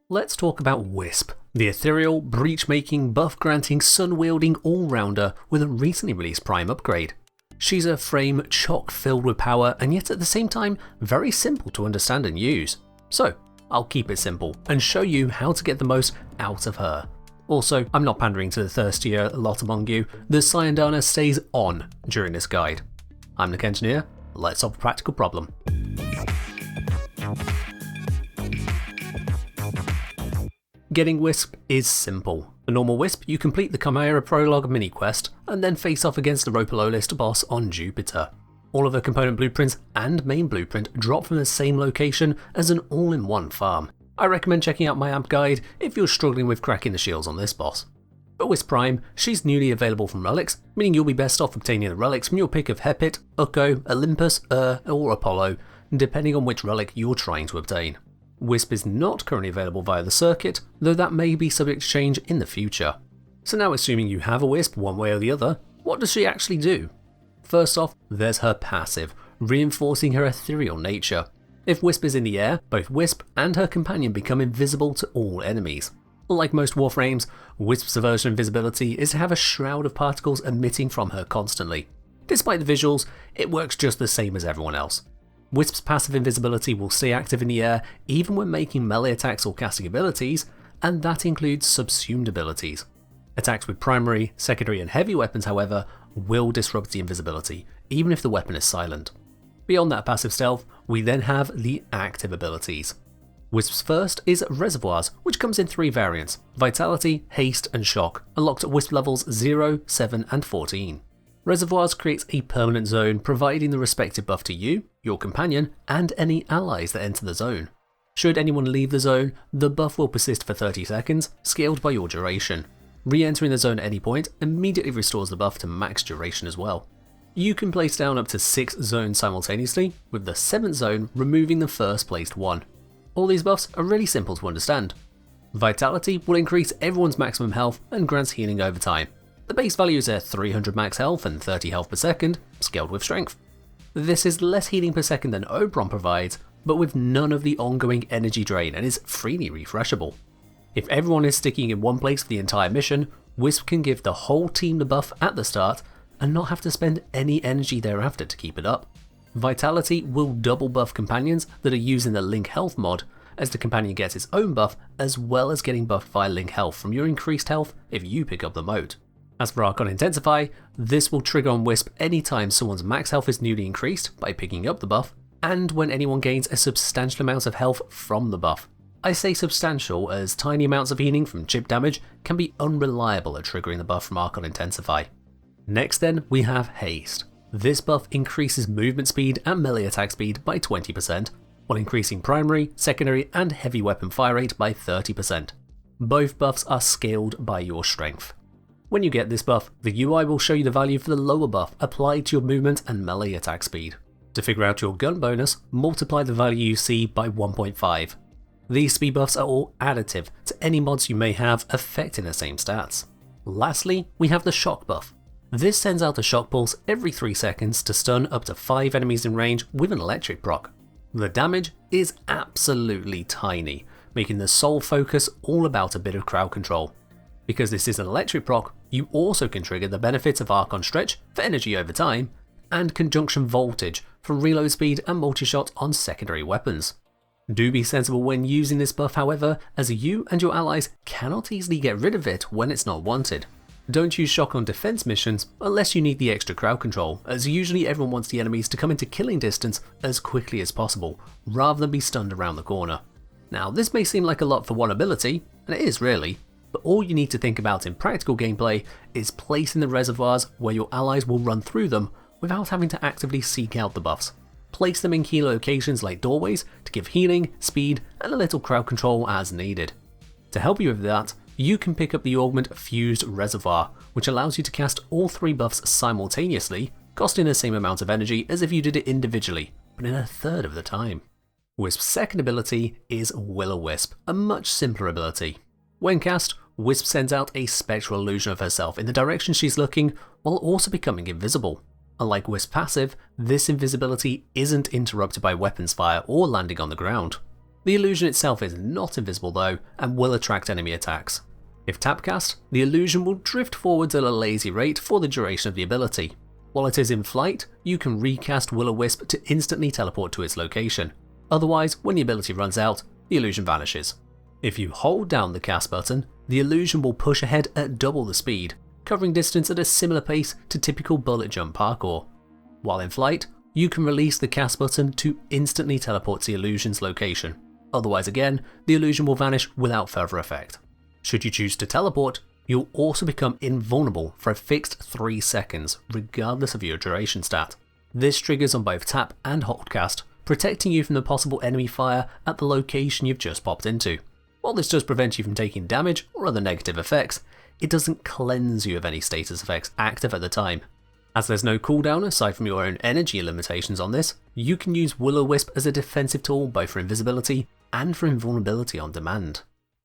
Let's talk about Wisp, the ethereal, breach-making, buff-granting, sun-wielding all-rounder with a recently released Prime upgrade. She's a frame chock-filled with power and yet at the same time very simple to understand and use. So, I'll keep it simple and show you how to get the most out of her. Also, I'm not pandering to the thirstier lot among you, the Syandana stays on during this guide. I'm Nick Engineer, let's solve a practical problem. Getting Wisp is simple. A normal Wisp, you complete the Chimera Prologue mini quest and then face off against the Reservoirs boss on Jupiter. All of the component blueprints and main blueprint drop from the same location as an all-in-one farm. I recommend checking out my amp guide if you're struggling with cracking the shields on this boss. For Wisp Prime, she's newly available from relics, meaning you'll be best off obtaining the relics from your pick of Hepit, Ukko, Olympus, or Apollo, depending on which relic you're trying to obtain. Wisp is not currently available via the circuit, though that may be subject to change in the future. So now assuming you have a Wisp one way or the other, what does she actually do? First off, there's her passive, reinforcing her ethereal nature. If Wisp is in the air, both Wisp and her companion become invisible to all enemies. Like most Warframes, Wisp's version of invisibility is to have a shroud of particles emitting from her constantly. Despite the visuals, it works just the same as everyone else. Wisp's passive invisibility will stay active in the air even when making melee attacks or casting abilities, and that includes subsumed abilities. Attacks with primary, secondary and heavy weapons, however, will disrupt the invisibility, even if the weapon is silent. Beyond that passive stealth, we then have the active abilities. Wisp's first is Reservoirs, which comes in 3 variants: Vitality, Haste and Shock, unlocked at Wisp levels 0, 7 and 14. Reservoirs creates a permanent zone, providing the respective buff to you, your companion, and any allies that enter the zone. Should anyone leave the zone, the buff will persist for 30 seconds, scaled by your duration. Re-entering the zone at any point immediately restores the buff to max duration as well. You can place down up to 6 zones simultaneously, with the 7th zone removing the first placed one. All these buffs are really simple to understand. Vitality will increase everyone's maximum health and grants healing over time. The base values are 300 max health and 30 health per second, scaled with strength. This is less healing per second than Oberon provides, but with none of the ongoing energy drain and is freely refreshable. If everyone is sticking in one place for the entire mission, Wisp can give the whole team the buff at the start and not have to spend any energy thereafter to keep it up. Vitality will double buff companions that are using the Link Health mod, as the companion gets its own buff as well as getting buffed via Link Health from your increased health if you pick up the mode. As for Archon Intensify, this will trigger on Wisp anytime someone's max health is newly increased by picking up the buff, and when anyone gains a substantial amount of health from the buff. I say substantial as tiny amounts of healing from chip damage can be unreliable at triggering the buff from Archon Intensify. Next then, we have Haste. This buff increases movement speed and melee attack speed by 20%, while increasing primary, secondary and heavy weapon fire rate by 30%. Both buffs are scaled by your strength. When you get this buff, the UI will show you the value for the lower buff applied to your movement and melee attack speed. To figure out your gun bonus, multiply the value you see by 1.5. These speed buffs are all additive to any mods you may have affecting the same stats. Lastly, we have the shock buff. This sends out a shock pulse every 3 seconds to stun up to 5 enemies in range with an electric proc. The damage is absolutely tiny, making the sole focus all about a bit of crowd control. Because this is an electric proc, you also can trigger the benefits of Archon Stretch for energy over time, and Conjunction Voltage for reload speed and multi-shot on secondary weapons. Do be sensible when using this buff however, as you and your allies cannot easily get rid of it when it's not wanted. Don't use shock on defense missions unless you need the extra crowd control, as usually everyone wants the enemies to come into killing distance as quickly as possible, rather than be stunned around the corner. Now this may seem like a lot for one ability, and it is really, but all you need to think about in practical gameplay is placing the reservoirs where your allies will run through them without having to actively seek out the buffs. Place them in key locations like doorways to give healing, speed, and a little crowd control as needed. To help you with that, you can pick up the Augment Fused Reservoir, which allows you to cast all 3 buffs simultaneously, costing the same amount of energy as if you did it individually, but in a third of the time. Wisp's second ability is Wil-O-Wisp, a much simpler ability. When cast, Wisp sends out a spectral illusion of herself in the direction she's looking, while also becoming invisible. Unlike Wisp's passive, this invisibility isn't interrupted by weapons fire or landing on the ground. The illusion itself is not invisible though, and will attract enemy attacks. If tapcast, the illusion will drift forwards at a lazy rate for the duration of the ability. While it is in flight, you can recast Wil-O-Wisp to instantly teleport to its location. Otherwise, when the ability runs out, the illusion vanishes. If you hold down the cast button, the illusion will push ahead at double the speed, covering distance at a similar pace to typical bullet jump parkour. While in flight, you can release the cast button to instantly teleport to the illusion's location. Otherwise again, the illusion will vanish without further effect. Should you choose to teleport, you'll also become invulnerable for a fixed 3 seconds, regardless of your duration stat. This triggers on both tap and hold cast, protecting you from the possible enemy fire at the location you've just popped into. While this does prevent you from taking damage or other negative effects, it doesn't cleanse you of any status effects active at the time. As there's no cooldown aside from your own energy limitations on this, you can use Wil-O-Wisp as a defensive tool both for invisibility and for invulnerability on demand.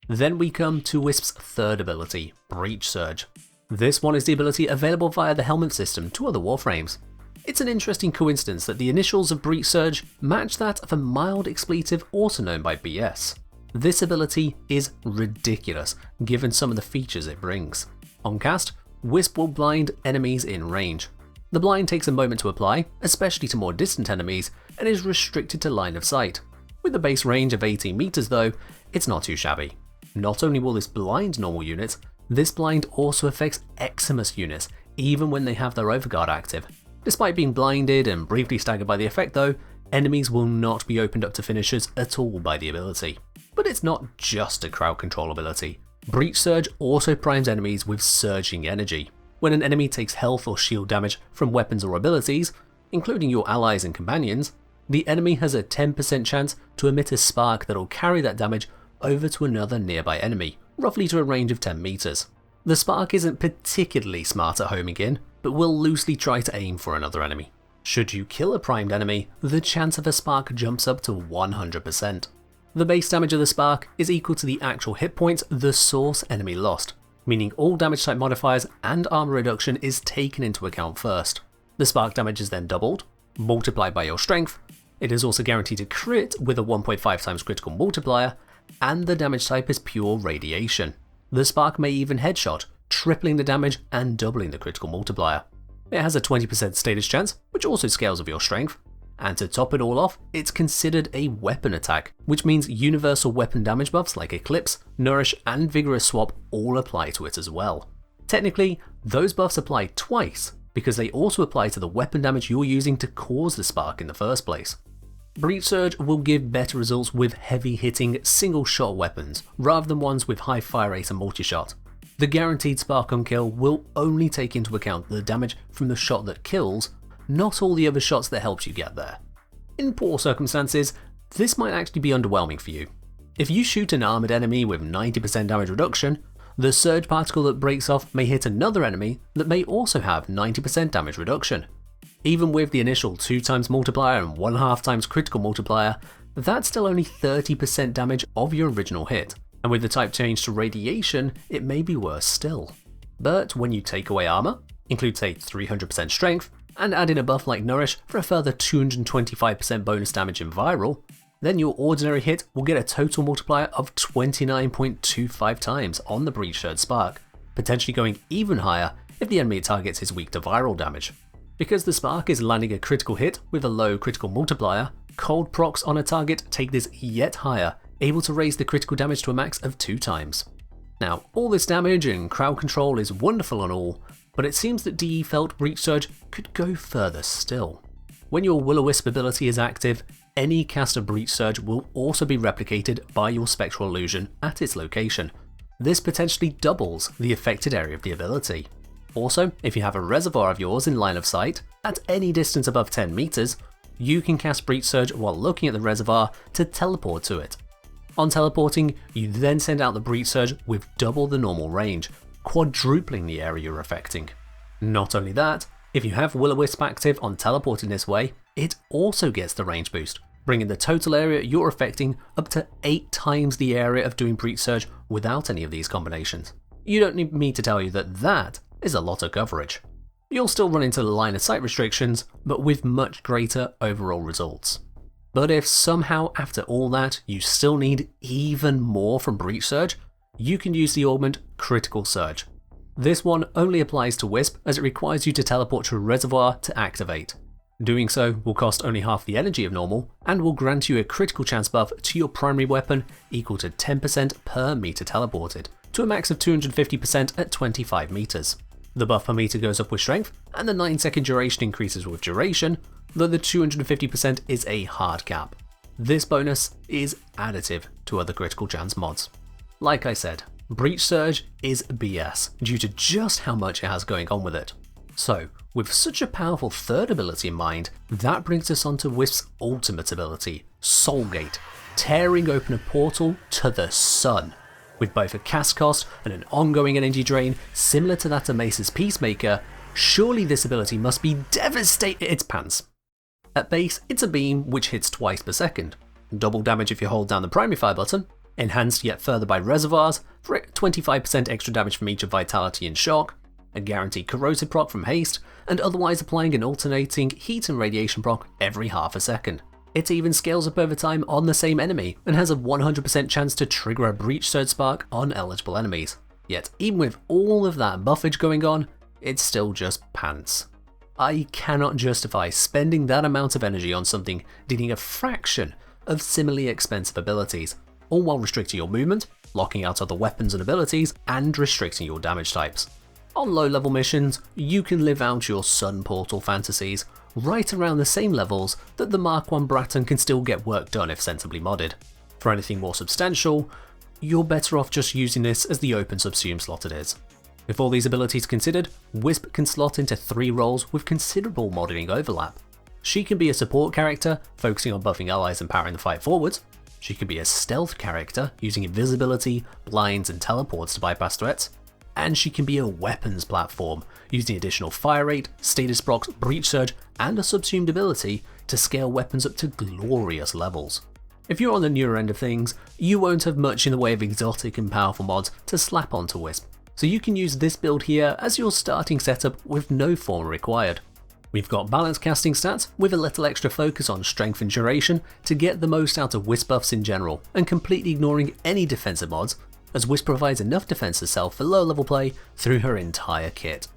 Then we come to Wisp's third ability, Breach Surge. This one is the ability available via the helmet system to other Warframes. It's an interesting coincidence that the initials of Breach Surge match that of a mild expletive also known by BS. This ability is ridiculous given some of the features it brings. On cast, Wisp will blind enemies in range. The blind takes a moment to apply, especially to more distant enemies, and is restricted to line of sight. With a base range of 18 meters though, it's not too shabby. Not only will this blind normal units, this blind also affects Eximus units, even when they have their overguard active. Despite being blinded and briefly staggered by the effect though, enemies will not be opened up to finishers at all by the ability. But it's not just a crowd control ability. Breach Surge also primes enemies with surging energy. When an enemy takes health or shield damage from weapons or abilities, including your allies and companions, the enemy has a 10% chance to emit a spark that will carry that damage over to another nearby enemy, roughly to a range of 10 meters. The spark isn't particularly smart at homing in, but will loosely try to aim for another enemy. Should you kill a primed enemy, the chance of a spark jumps up to 100%. The base damage of the spark is equal to the actual hit points the source enemy lost, meaning all damage type modifiers and armor reduction is taken into account first. The spark damage is then doubled, multiplied by your strength. It is also guaranteed to crit with a 1.5 times critical multiplier, and the damage type is pure radiation. The spark may even headshot, tripling the damage and doubling the critical multiplier. It has a 20% status chance, which also scales with your strength. And to top it all off, it's considered a weapon attack, which means universal weapon damage buffs like Eclipse, Nourish and Vigorous Swap all apply to it as well. Technically, those buffs apply twice, because they also apply to the weapon damage you're using to cause the spark in the first place. Breach Surge will give better results with heavy hitting single shot weapons, rather than ones with high fire rate and multi-shot. The guaranteed spark on kill will only take into account the damage from the shot that kills, not all the other shots that helped you get there. In poor circumstances, this might actually be underwhelming for you. If you shoot an armoured enemy with 90% damage reduction, the surge particle that breaks off may hit another enemy that may also have 90% damage reduction. Even with the initial 2 times multiplier and 1.5 times critical multiplier, that's still only 30% damage of your original hit, and with the type change to radiation, it may be worse still. But when you take away armor, include say 300% strength, and add in a buff like Nourish for a further 225% bonus damage in viral, then your ordinary hit will get a total multiplier of 29.25 times on the Breach Surge Spark, potentially going even higher if the enemy it targets is weak to viral damage. Because the Spark is landing a critical hit with a low critical multiplier, cold procs on a target take this yet higher, able to raise the critical damage to a max of 2 times. Now, all this damage and crowd control is wonderful and all, but it seems that DE felt Breach Surge could go further still. When your Wil-O-Wisp ability is active, any cast of Breach Surge will also be replicated by your Spectral Illusion at its location. This potentially doubles the affected area of the ability. Also, if you have a reservoir of yours in line of sight, at any distance above 10 meters, you can cast Breach Surge while looking at the reservoir to teleport to it. On teleporting, you then send out the Breach Surge with double the normal range, quadrupling the area you're affecting. Not only that, if you have Wil-O-Wisp active on teleporting this way, it also gets the range boost, bringing the total area you're affecting up to 8 times the area of doing Breach Surge without any of these combinations. You don't need me to tell you that that is a lot of coverage. You'll still run into the line of sight restrictions, but with much greater overall results. But if somehow after all that you still need even more from Breach Surge, you can use the augment Critical Surge. This one only applies to Wisp as it requires you to teleport to a reservoir to activate. Doing so will cost only half the energy of normal and will grant you a critical chance buff to your primary weapon equal to 10% per meter teleported, to a max of 250% at 25 meters. The buff per meter goes up with strength, and the 9-second duration increases with duration, though the 250% is a hard cap. This bonus is additive to other critical chance mods. Like I said, Breach Surge is BS due to just how much it has going on with it. So, with such a powerful third ability in mind, that brings us on to Wisp's ultimate ability, Soulgate, tearing open a portal to the sun. With both a cast cost and an ongoing energy drain similar to that of Mace's Peacemaker, surely this ability must be devastating its pants. At base, it's a beam which hits twice per second, double damage if you hold down the primary fire button, enhanced yet further by Reservoirs for 25% extra damage from each of Vitality and Shock, a guaranteed corrosive proc from haste, and otherwise applying an alternating heat and radiation proc every half a second. It even scales up over time on the same enemy and has a 100% chance to trigger a Breach Surge spark on eligible enemies. Yet even with all of that buffage going on, it's still just pants. I cannot justify spending that amount of energy on something dealing a fraction of similarly expensive abilities, all while restricting your movement, locking out other weapons and abilities, and restricting your damage types. On low level missions, you can live out your Sun Portal fantasies right around the same levels that the Mark 1 Bratton can still get work done if sensibly modded. For anything more substantial, you're better off just using this as the open subsume slot it is. With all these abilities considered, Wisp can slot into 3 roles with considerable modding overlap. She can be a support character, focusing on buffing allies and powering the fight forwards. She can be a stealth character, using invisibility, blinds and teleports to bypass threats. And she can be a weapons platform, using additional fire rate, status procs, breach surge, and a subsumed ability to scale weapons up to glorious levels. If you're on the newer end of things, you won't have much in the way of exotic and powerful mods to slap onto Wisp, so you can use this build here as your starting setup with no form required. We've got balanced casting stats with a little extra focus on strength and duration to get the most out of Wisp buffs in general, and completely ignoring any defensive mods, as Wisp provides enough defense herself for low level play through her entire kit.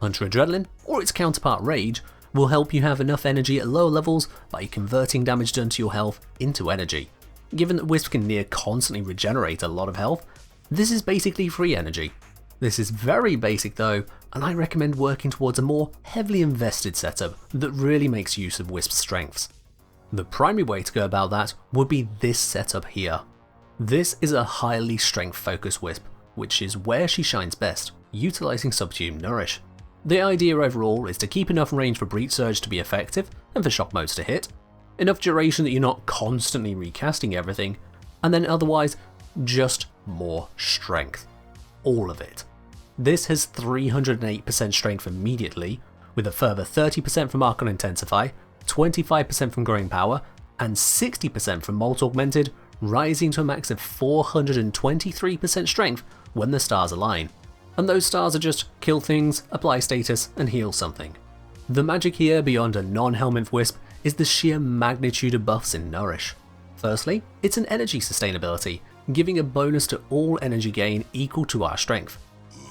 Hunter Adrenaline, or its counterpart Rage, will help you have enough energy at low levels by converting damage done to your health into energy. Given that Wisp can near constantly regenerate a lot of health, this is basically free energy. This is very basic though, and I recommend working towards a more heavily invested setup that really makes use of Wisp's strengths. The primary way to go about that would be this setup here. This is a highly strength focused Wisp, which is where she shines best, utilising Subsume Nourish. The idea overall is to keep enough range for Breach Surge to be effective and for shock modes to hit, enough duration that you're not constantly recasting everything, and then otherwise just more strength. All of it. This has 308% strength immediately, with a further 30% from Archon Intensify, 25% from Growing Power, and 60% from Molt Augmented, rising to a max of 423% strength when the stars align. And those stars are just kill things, apply status, and heal something. The magic here beyond a non-helmet Wisp is the sheer magnitude of buffs in Nourish. Firstly, it's an energy sustainability, giving a bonus to all energy gain equal to our strength.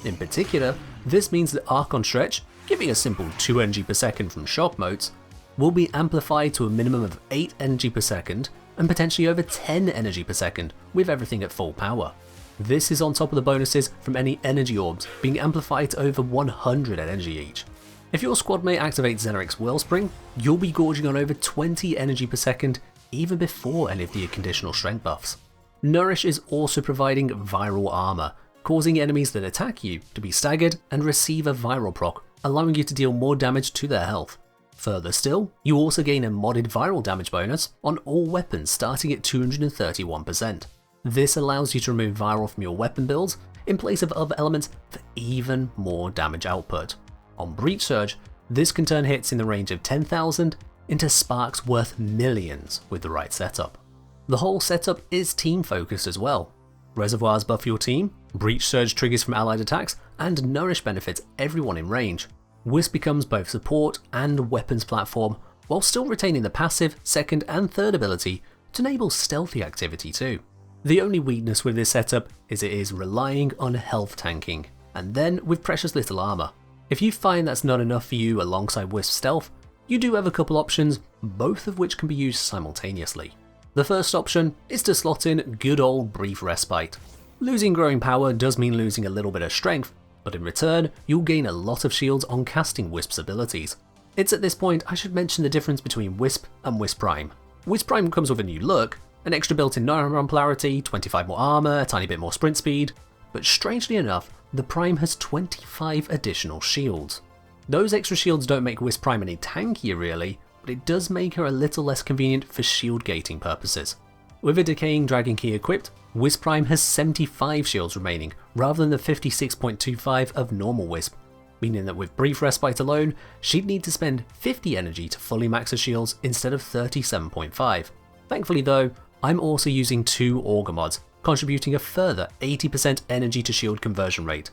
In particular, this means that Archon Stretch, giving a simple 2 energy per second from shock modes, will be amplified to a minimum of 8 energy per second and potentially over 10 energy per second with everything at full power. This is on top of the bonuses from any energy orbs being amplified to over 100 energy each. If your squad mate activates Zeneric's Wellspring, you'll be gorging on over 20 energy per second even before any of the conditional strength buffs. Nourish is also providing viral armor, causing enemies that attack you to be staggered and receive a viral proc, allowing you to deal more damage to their health. Further still, you also gain a modded viral damage bonus on all weapons starting at 231%. This allows you to remove viral from your weapon builds in place of other elements for even more damage output. On Breach Surge, this can turn hits in the range of 10,000 into sparks worth millions with the right setup. The whole setup is team focused as well. Reservoirs buff your team, Breach Surge triggers from allied attacks, and Nourish benefits everyone in range. Wisp becomes both support and weapons platform, while still retaining the passive, second and third ability to enable stealthy activity too. The only weakness with this setup is it is relying on health tanking, and then with precious little armour. If you find that's not enough for you alongside Wisp stealth, you do have a couple options, both of which can be used simultaneously. The first option is to slot in good old brief respite. Losing growing power does mean losing a little bit of strength, but in return you'll gain a lot of shields on casting Wisp's abilities. It's at this point I should mention the difference between Wisp and Wisp Prime. Wisp Prime comes with a new look, an extra built-in non-armor polarity, 25 more armor, a tiny bit more sprint speed, but strangely enough, the Prime has 25 additional shields. Those extra shields don't make Wisp Prime any tankier really, but it does make her a little less convenient for shield gating purposes. With a decaying Dragon Key equipped, Wisp Prime has 75 shields remaining, rather than the 56.25 of normal Wisp, meaning that with brief respite alone, she'd need to spend 50 energy to fully max her shields instead of 37.5. Thankfully though, I'm also using 2 Augur mods, contributing a further 80% energy to shield conversion rate,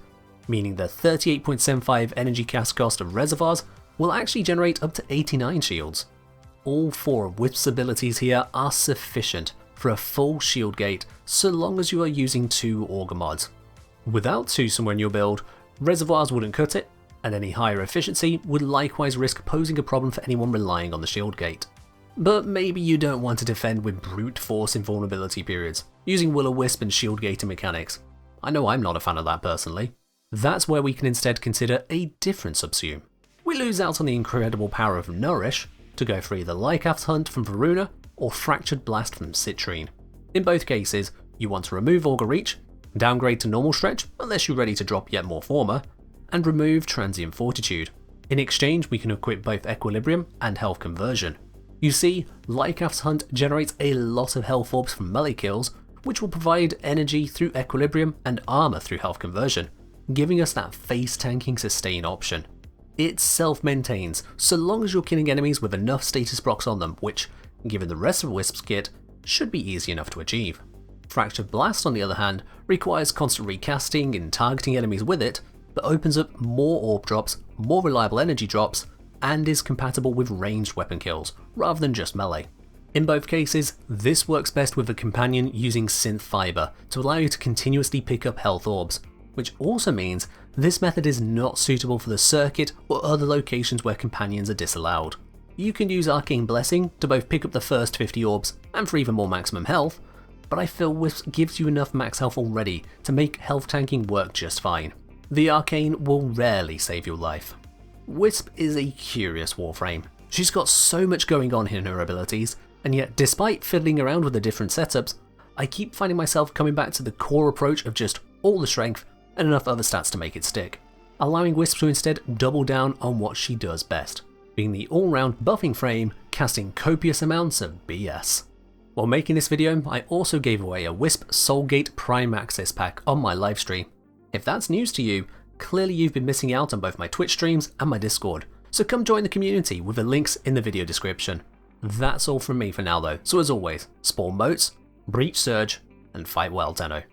meaning the 38.75 energy cast cost of Reservoirs will actually generate up to 89 shields. All 4 of Wisp's abilities here are sufficient for a full shield gate so long as you are using 2 Augur mods. Without 2 somewhere in your build, Reservoirs wouldn't cut it, and any higher efficiency would likewise risk posing a problem for anyone relying on the shield gate. But maybe you don't want to defend with brute force invulnerability periods, using Wil-O-Wisp and shield gating mechanics. I know I'm not a fan of that personally. That's where we can instead consider a different subsume. We lose out on the incredible power of Nourish to go for either Lycath's Hunt from Varuna or Fractured Blast from Citrine. In both cases, you want to remove Augur Reach, downgrade to normal stretch unless you're ready to drop yet more Former, and remove Transient Fortitude. In exchange, we can equip both Equilibrium and Health Conversion. You see, Lycath's Hunt generates a lot of health orbs from melee kills, which will provide energy through Equilibrium and armor through Health Conversion, giving us that face tanking sustain option. It self-maintains so long as you're killing enemies with enough status procs on them, which, given the rest of Wisp's kit, should be easy enough to achieve. Fractured Blast on the other hand requires constant recasting and targeting enemies with it, but opens up more orb drops, more reliable energy drops, and is compatible with ranged weapon kills, rather than just melee. In both cases, this works best with a companion using Synth Fiber to allow you to continuously pick up health orbs, which also means this method is not suitable for the circuit or other locations where companions are disallowed. You can use Arcane Blessing to both pick up the first 50 orbs and for even more maximum health, but I feel Wisp gives you enough max health already to make health tanking work just fine. The Arcane will rarely save your life. Wisp is a curious Warframe. She's got so much going on in her abilities, and yet despite fiddling around with the different setups, I keep finding myself coming back to the core approach of just all the strength and enough other stats to make it stick, allowing Wisp to instead double down on what she does best, being the all-round buffing frame casting copious amounts of BS. While making this video, I also gave away a Wisp Soulgate Prime Access Pack on my livestream. If that's news to you, clearly you've been missing out on both my Twitch streams and my Discord, so come join the community with the links in the video description. That's all from me for now though, so as always, spawn moats, breach surge, and fight well, Tenno.